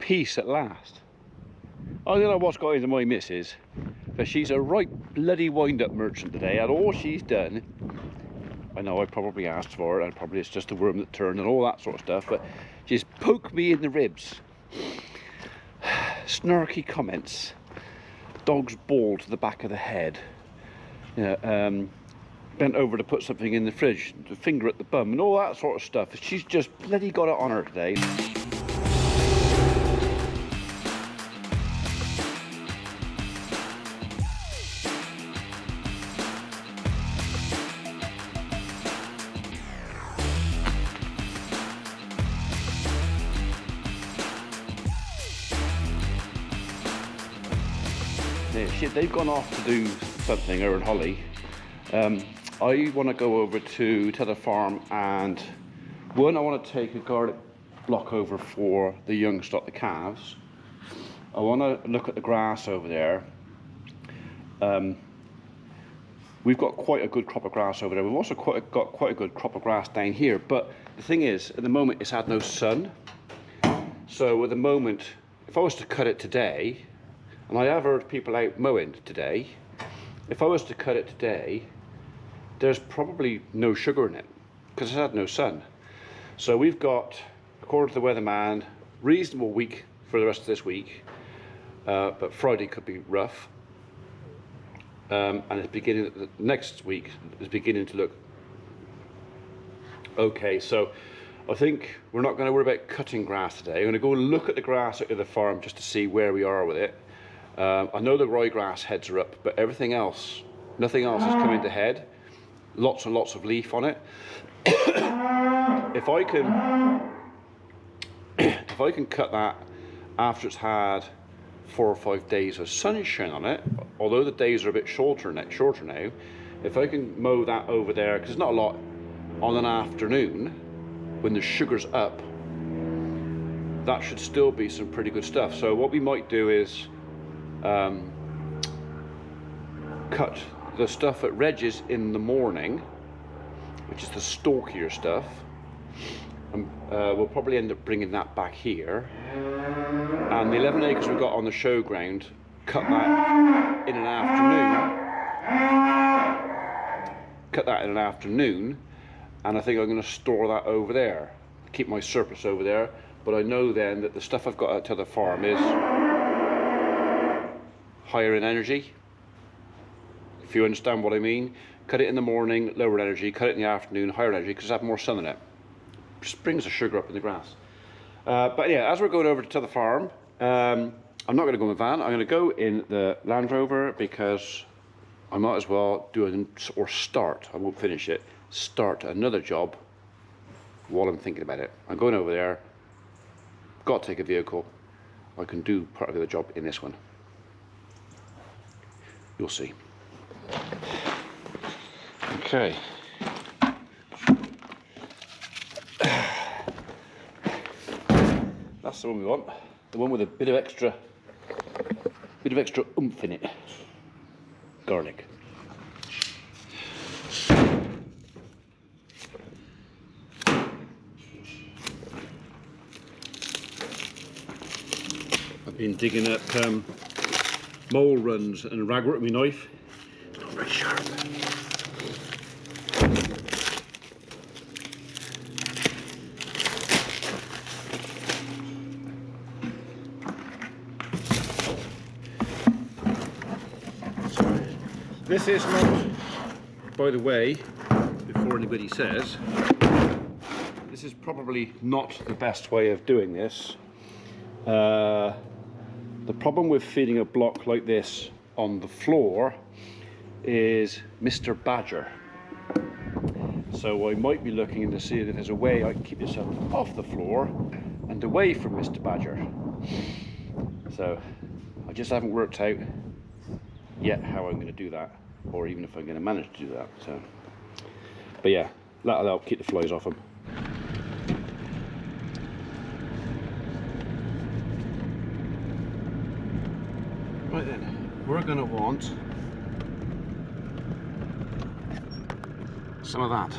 peace at last. I don't know what's got into my missus, but she's a right bloody wind-up merchant today, and all she's done, I know I probably asked for it, and probably it's just a worm that turned and all that sort of stuff, but she's poked me in the ribs. Snarky comments. Dog's ball to the back of the head. You know, bent over to put something in the fridge, the finger at the bum, and all that sort of stuff. She's just bloody got it on her today. Yeah, shit, they've gone off to do something, her and Holly. I want to go over to the farm, and one, I want to take a garlic block over for the young stock, the calves. I want to look at the grass over there. We've got quite a good crop of grass over there. We've also got quite a good crop of grass down here, but the thing is, at the moment it's had no sun. So at the moment, if I was to cut it today, and I have heard people out mowing today, if I was to cut it today, there's probably no sugar in it because it's had no sun. So we've got, according to the weatherman, reasonable week for the rest of this week, but Friday could be rough, and it's beginning, next week is beginning to look okay. So I think we're not going to worry about cutting grass today. I'm going to go and look at the grass out of the farm just to see where we are with it. I know the ryegrass heads are up, but everything else, nothing else is coming to head. Lots and lots of leaf on it. If I can cut that after it's had 4 or 5 days of sunshine on it, although the days are a bit shorter now, if I can mow that over there, because there's not a lot on an afternoon when the sugar's up, that should still be some pretty good stuff. So what we might do is cut the stuff at Reg's in the morning, which is the stalkier stuff, and we'll probably end up bringing that back here. And the 11 acres we've got on the showground, cut that in an afternoon, and I think I'm going to store that over there, keep my surplus over there. But I know then that the stuff I've got out to the farm is higher in energy, if you understand what I mean. Cut it in the morning, lower energy, cut it in the afternoon, higher energy, because it has more sun in it. Just brings the sugar up in the grass. But yeah, as we're going over to the farm, I'm not going to go in the van, I'm going to go in the Land Rover, because I might as well do it, or start, I won't finish it, start another job while I'm thinking about it. I'm going over there, got to take a vehicle, I can do part of the job in this one. You'll see. Okay. That's the one we want. The one with a bit of extra oomph in it. Garlic. I've been digging up mole runs and a ragwort with my knife. It's not very sharp. This is not, by the way, before anybody says, this is probably not the best way of doing this. The problem with feeding a block like this on the floor is Mr. Badger. So I might be looking to see if there's a way I can keep this up off the floor and away from Mr. Badger. So I just haven't worked out yet how I'm going to do that, or even if I'm going to manage to do that. So, but yeah, that'll help keep the flies off them. Right then, we're going to want some of that.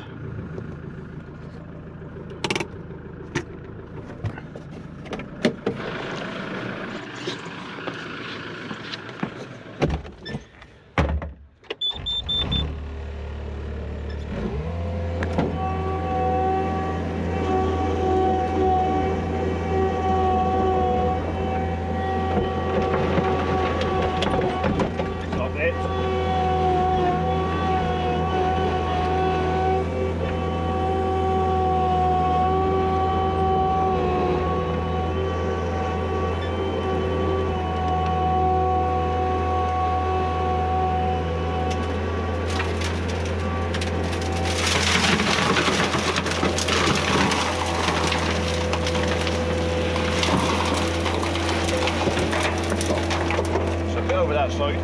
that side.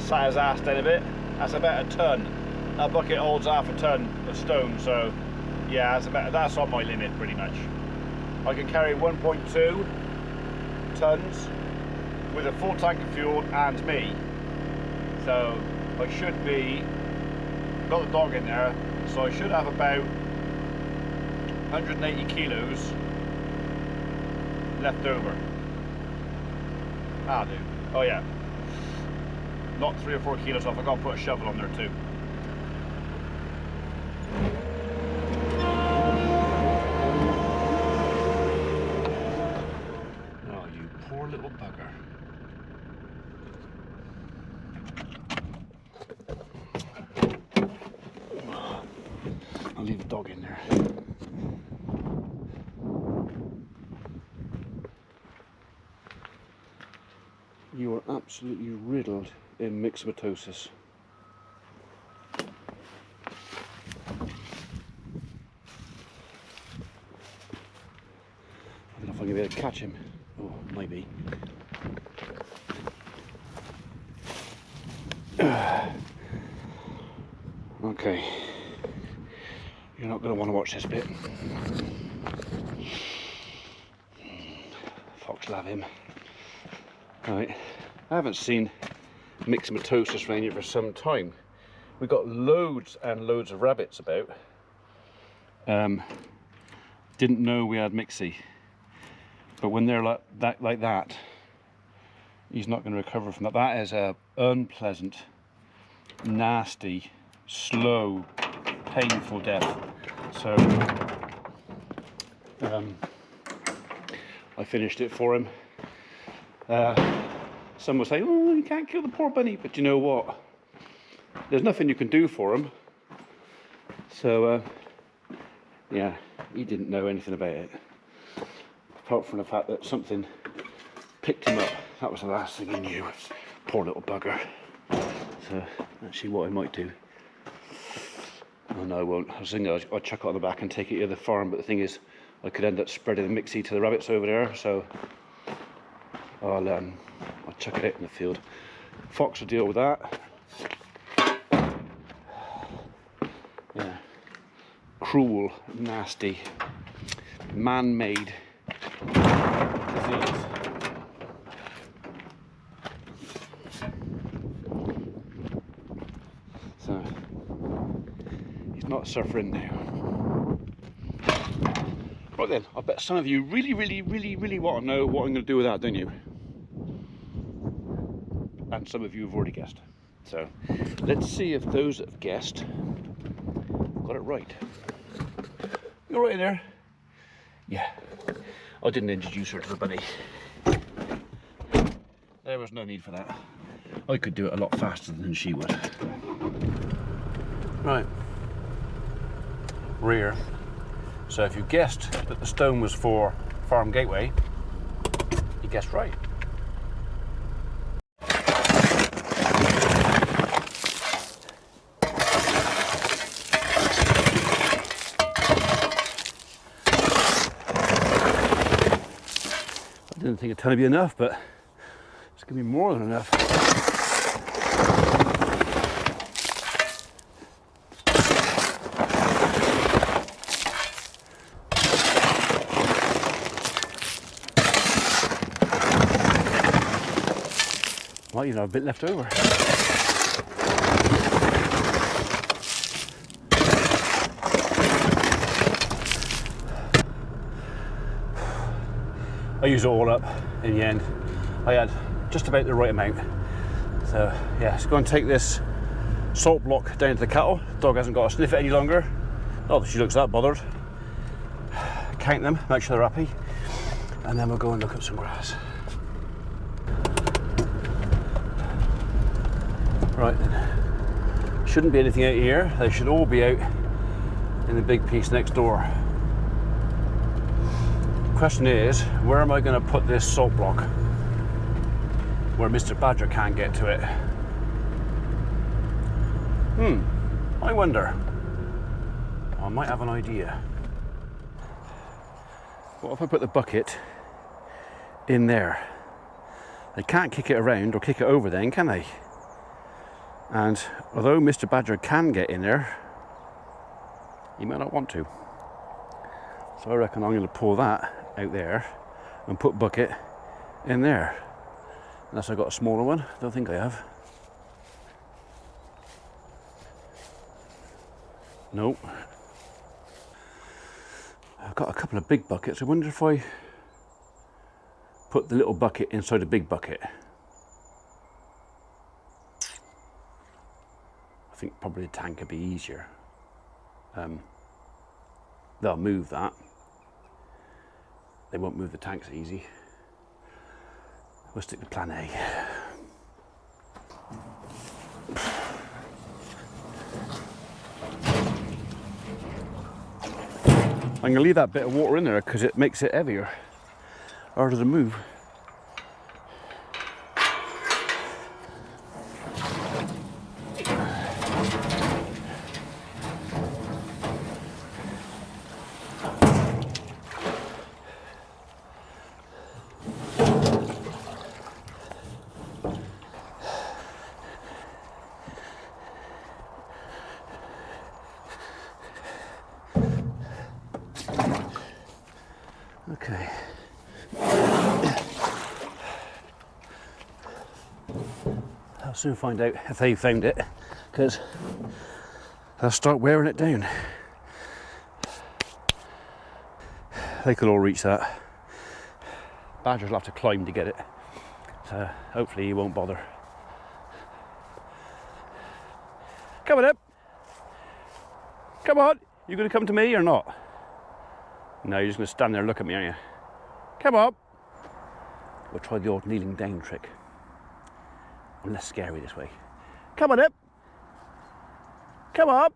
Sat his ass down a bit. That's about a ton. That bucket holds half a ton of stone, so yeah, that's on my limit pretty much. I can carry 1.2 tons with a full tank of fuel and me. So I should be, got the dog in there, so I should have about 180 kilos left over. Ah, dude. Oh yeah. Not 3 or 4 kilos off. I gotta put a shovel on there too. Oh, you poor little bugger. I'll leave the dog in there. You are absolutely riddled in myxomatosis. I don't know if I'm going to be able to catch him. Oh, maybe. Okay. You're not going to want to watch this bit. Fox will have him. Right. I haven't seen myxomatosis around here for some time. We've got loads and loads of rabbits about. Didn't know we had mixie, but when they're like that, he's not going to recover from that. That is a unpleasant, nasty, slow, painful death. So I finished it for him. Some will say, oh, you can't kill the poor bunny, but you know what? There's nothing you can do for him. So, yeah, he didn't know anything about it. Apart from the fact that something picked him up. That was the last thing he knew. Poor little bugger. So, actually what I might do. Oh no, I won't. I was thinking I'd chuck it on the back and take it to the farm, but the thing is, I could end up spreading the mixie to the rabbits over there, so I'll chuck it out in the field. Fox will deal with that. Yeah. Cruel, nasty, man-made disease. So he's not suffering now. Right then, I bet some of you really want to know what I'm going to do with that, don't you? And some of you have already guessed. So let's see if those that have guessed got it right. You're right in there. Yeah, I didn't introduce her to the bunny. There was no need for that. I could do it a lot faster than she would. Right, rear. So if you guessed that the stone was for Farm Gateway, you guessed right. I didn't think a ton would be enough, but it's going to be more than enough. Might even have a bit left over. I used it all up in the end. I had just about the right amount. So yeah, let's go and take this salt block down to the cattle. Dog hasn't got to sniff it any longer. Not that she looks that bothered. Count them, make sure they're happy, and then we'll go and look at some grass. Right then, shouldn't be anything out here. They should all be out in the big piece next door. Question is, where am I going to put this salt block where Mr. Badger can't get to it? I wonder. I might have an idea. What if I put the bucket in there? They can't kick it around or kick it over then, can they? And although Mr. Badger can get in there, he might not want to. So I reckon I'm going to pull that out there and put bucket in there. Unless I've got a smaller one. Don't think I have. Nope. I've got a couple of big buckets. I wonder if I put the little bucket inside a big bucket. I think probably the tank would be easier. They'll move that. They won't move the tanks easy. We'll stick to plan A. I'm going to leave that bit of water in there because it makes it heavier, harder to move. Okay. I'll soon find out if they found it, because they'll start wearing it down. They could all reach that. Badgers will have to climb to get it, so hopefully he won't bother. Come on up. Come on. You going to come to me or not? No, you're just going to stand there and look at me, aren't you? Come on. We'll try the old kneeling down trick. I'm less scary this way. Come on up. Come on.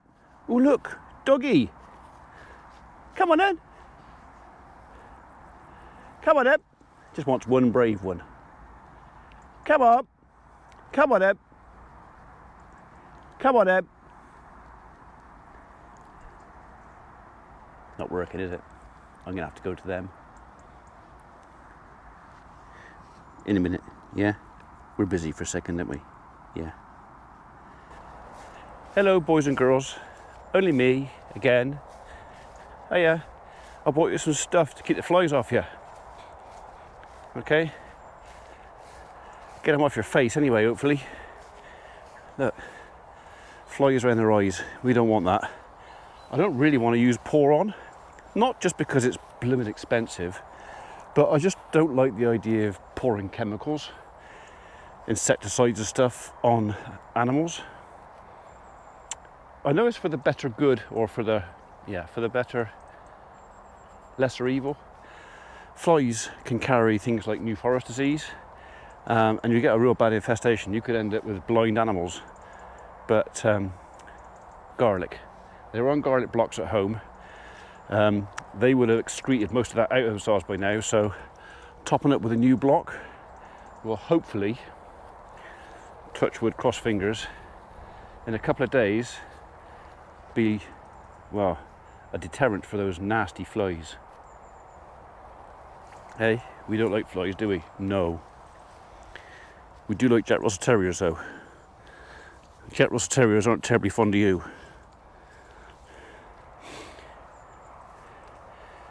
Oh, look. Doggy. Come on in. Come on up. Just wants one brave one. Come on. Come on up. Come on up. Not working, is it? I'm going to have to go to them. In a minute, yeah? We're busy for a second, aren't we? Yeah. Hello, boys and girls. Only me, again. Hiya. I bought you some stuff to keep the flies off you. Okay? Get them off your face anyway, hopefully. Look. Flies around their eyes. We don't want that. I don't really want to use pour on. Not just because it's blooming expensive, but I just don't like the idea of pouring chemicals, insecticides and stuff on animals. I know it's for the better good, or for the better, lesser evil. Flies can carry things like New Forest disease, and you get a real bad infestation. You could end up with blind animals. But garlic. They were on garlic blocks at home. They would have excreted most of that out of themselves by now, so topping it with a new block will hopefully, touch wood, cross fingers, in a couple of days be, well, a deterrent for those nasty flies. Hey, we don't like flies, do we? No. We do like Jack Russell Terriers though. Jack Russell Terriers aren't terribly fond of you.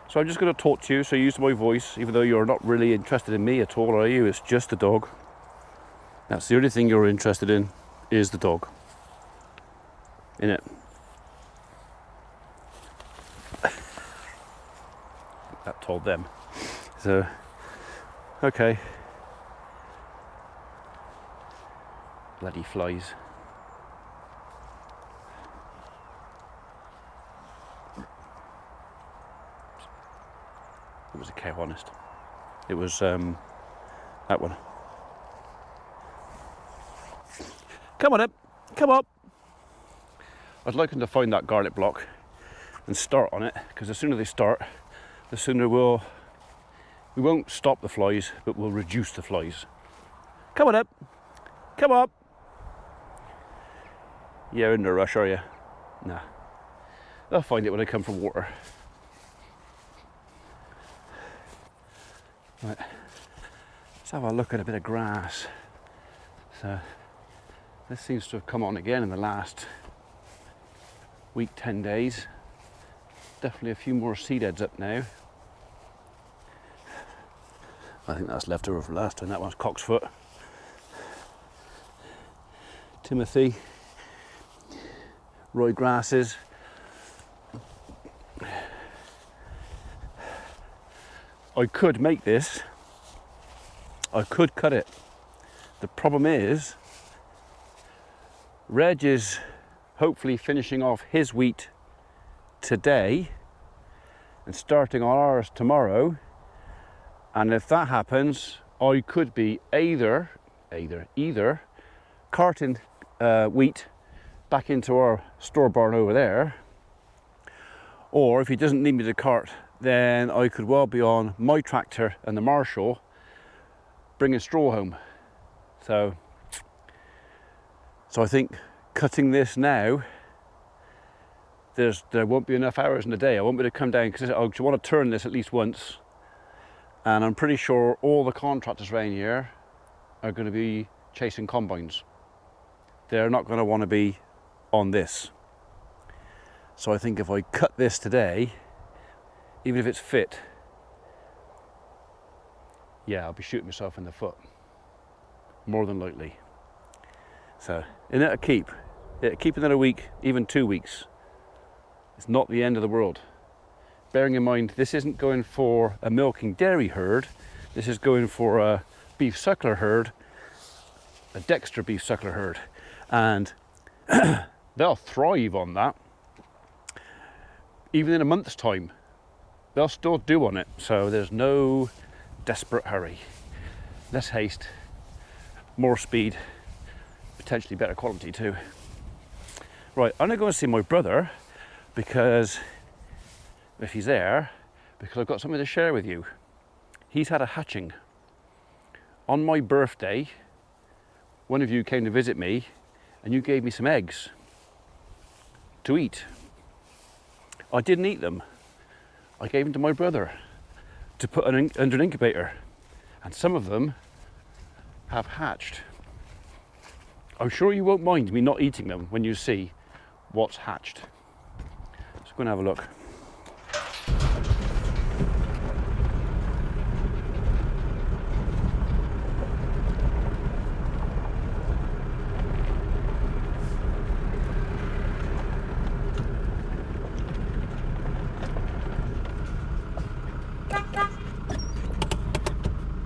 So I'm just going to talk to you, so use my voice, even though you're not really interested in me at all, are you? It's just the dog. That's the only thing you're interested in, is the dog. Innit? That told them. So, Okay. Bloody flies. It was a cow, honest. It was that one. Come on up, come up. I'd like them to find that garlic block and start on it, because the sooner they start, the sooner we won't stop the flies, but we'll reduce the flies. Come on up, come up. You're in a rush, are you? Nah. They'll find it when they come from water. Right. Let's have a look at a bit of grass. So this seems to have come on again in the last week, 10 days. Definitely a few more seed heads up now. I think that's left over from last time. That one's cocksfoot. Timothy. Roy grasses. I could make this. I could cut it. The problem is, Reg is hopefully finishing off his wheat today and starting on ours tomorrow. And if that happens, I could be either carting wheat back into our store barn over there, or if he doesn't need me to cart, then I could well be on my tractor and the Marshall bringing straw home. So I think cutting this now, there won't be enough hours in the day. I won't be able to come down, because I want to turn this at least once, and I'm pretty sure all the contractors around here are going to be chasing combines. They're not going to want to be on this. So I think if I cut this today, even if it's fit, yeah, I'll be shooting myself in the foot, more than likely. So, and it'll keep another week, even 2 weeks. It's not the end of the world. Bearing in mind, this isn't going for a milking dairy herd. This is going for a beef suckler herd, a Dexter beef suckler herd. And they'll thrive on that. Even in a month's time, they'll still do on it. So there's no desperate hurry. Less haste, more speed, potentially better quality too. Right, I'm gonna go and see my brother, because if he's there, because I've got something to share with you. He's had a hatching. On my birthday, one of you came to visit me and you gave me some eggs to eat. I didn't eat them. I gave them to my brother to put under an incubator, and some of them have hatched. I'm sure you won't mind me not eating them when you see what's hatched. Let's go and have a look.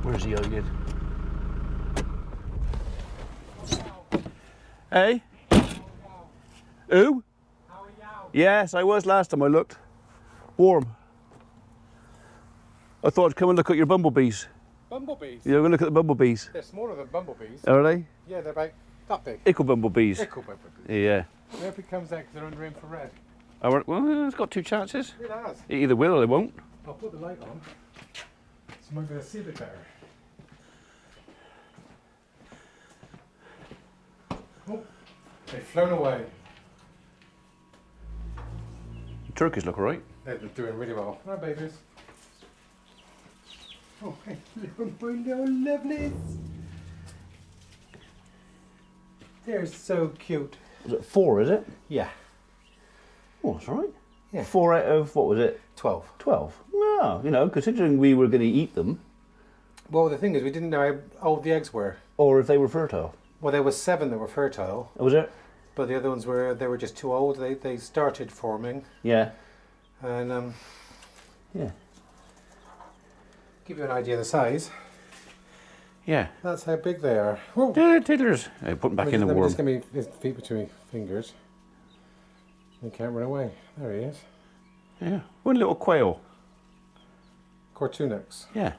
Where's the young kid? Hey? Who? How are you? Yes, I was last time I looked. Warm. I thought I'd come and look at your bumblebees. Bumblebees? Yeah, we're going to look at the bumblebees. They're smaller than bumblebees. Are they? Yeah, they're about that big. Ickle bumblebees. Ickle bumblebees. Yeah. I hope it comes out because they're under infrared. Oh, well, it's got 2 chances. It has. It either will or they won't. I'll put the light on, so maybe they'll see a bit better. Oh, they've flown away. The turkeys look all right. They're doing really well. Hi, babies. Oh, hey, little lovelies. They're so cute. Was it 4, is it? Yeah. Oh, that's all right. Yeah. 4 out of, what was it? 12. 12. Well, you know, considering we were going to eat them. Well, the thing is, we didn't know how old the eggs were. Or if they were fertile. Well, there were 7 that were fertile. Was it? But the other ones were just too old. They started forming, Yeah. and Yeah. give you an idea of the size. Yeah. That's how big they are. Whoa. Tiddlers. Hey, put them back in the warm. Just give me his feet between my fingers. He can't run away. There he is. Yeah. One little quail. Cortunix. Yeah.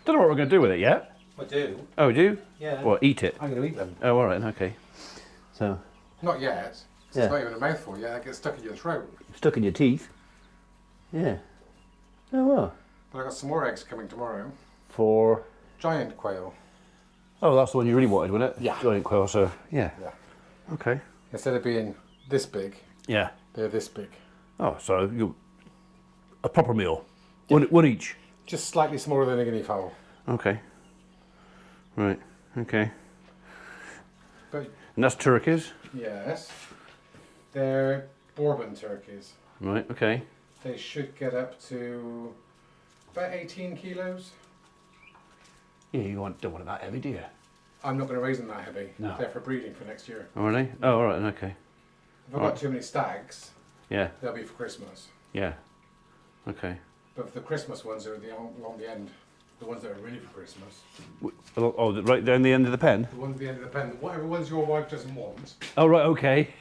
Don't know what we're going to do with it yet. I do. Oh, do you? Yeah. Well, eat it. I'm going to eat them. Oh, all right. Okay. So. Not yet. Yeah. It's not even a mouthful yet. It gets stuck in your throat. Stuck in your teeth. Yeah. Oh well. But I got some more eggs coming tomorrow. For. Giant quail. Oh, that's the one you really wanted, wasn't it? Yeah. Giant quail. So yeah. Yeah. Okay. Instead of being this big, Yeah. they're this big. Oh, so you a proper meal. One each. Just slightly smaller than a guinea fowl. Okay. Right. Okay. But And that's turkeys. yes, they're Bourbon turkeys. Right. Okay. They should get up to about 18 kilos. Yeah, you don't want it that heavy, do you? I'm not going to raise them that heavy. No. They're for breeding for next year. Oh, are they? Oh, all right. Okay. If I've got too many stags, Yeah. they'll be for Christmas. Yeah. Okay. But the Christmas ones are along the end. The ones that are really for Christmas. Oh, right down the end of the pen. The ones at the end of the pen. Whatever ones your wife doesn't want. Oh, right. Okay.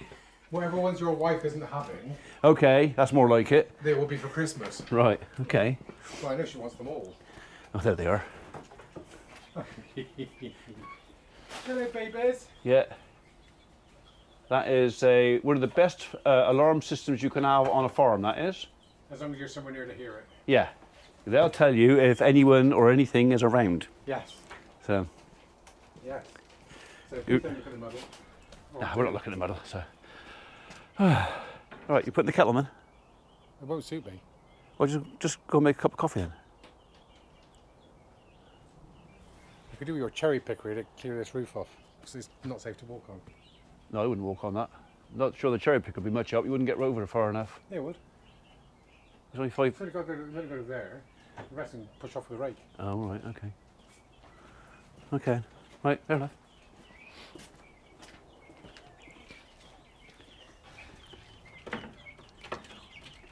Whatever ones your wife isn't having, Okay. That's more like it. they will be for Christmas. Right. Okay. Well, I know she wants them all. Oh, there they are. Hello, babies. Yeah. That is one of the best alarm systems you can have on a farm. That is. As long as you're somewhere near to hear it. Yeah. They'll tell you if anyone or anything is around. Yes. So. Yes. So if you don't look at the muddle. Nah, we're not looking at the middle. So. All right. You put the kettle in. It won't suit me. Well, just go make a cup of coffee then. You could do with your cherry picker to clear this roof off. Because it's not safe to walk on. No, I wouldn't walk on that. Not sure the cherry pick would be much help. You wouldn't get over far enough. Yeah, it would. There's only 5. It's only got to go there. The rest can push off with a rake. Oh, all right. Okay. Okay. Right. Fair enough.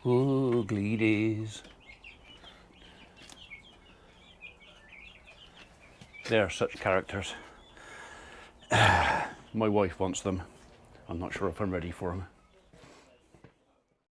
Ugly days. They're such characters. My wife wants them. I'm not sure if I'm ready for them.